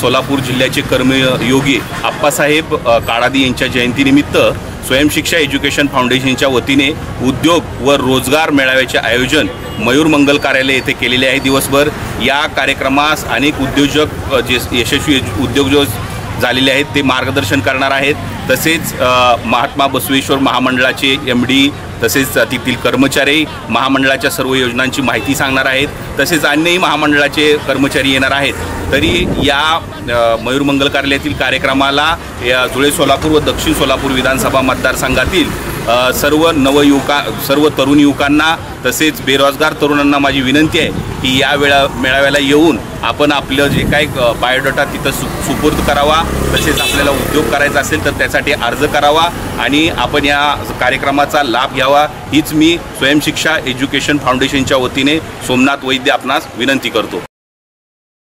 सोलापूर जिल्ह्याचे कर्मयोगी आप्पासाहेब काळादी यांच्या जयंतीनिमित्त स्वयंशिक्षा एज्युकेशन फाउंडेशनच्या वतीने उद्योग व रोजगार मेळाव्याचे आयोजन मयूर मंगल कार्यालय येथे केलेले आहे। दिवसभर या कार्यक्रमास अनेक उद्योजक जे यशस्वी उद्योजक झालेले आहेत ते मार्गदर्शन करणार आहेत। तसेच महात्मा बसवेश्वर महामंडळाचे MD तसेच तेथील कर्मचारी महामंडळाच्या सर्व योजनांची माहिती सांगणार आहेत। तसेच अन्यही महामंडळाचे कर्मचारी येणार आहेत। तरी या मयूर मंगल कार्यालयातील कार्यक्रमाला या धुळे सोलापूर व दक्षिण सोलापूर विधानसभा मतदारसंघातील सर्व तरुण युवकांना तसेच बेरोजगार तरुणांना माझी विनंती आहे की या मेळाव्याला येऊन आपण आपलं जे काही बायोडाटा तिथं सुपूर्द करावा। तसेच आपल्याला उद्योग करायचा असेल तर त्यासाठी अर्ज करावा आणि आपण या कार्यक्रमाचा लाभ घ्यावा हीच मी स्वयंशिक्षा एज्युकेशन फाउंडेशनच्या वतीने सोमनाथ वैद्य आपणास विनंती करतो।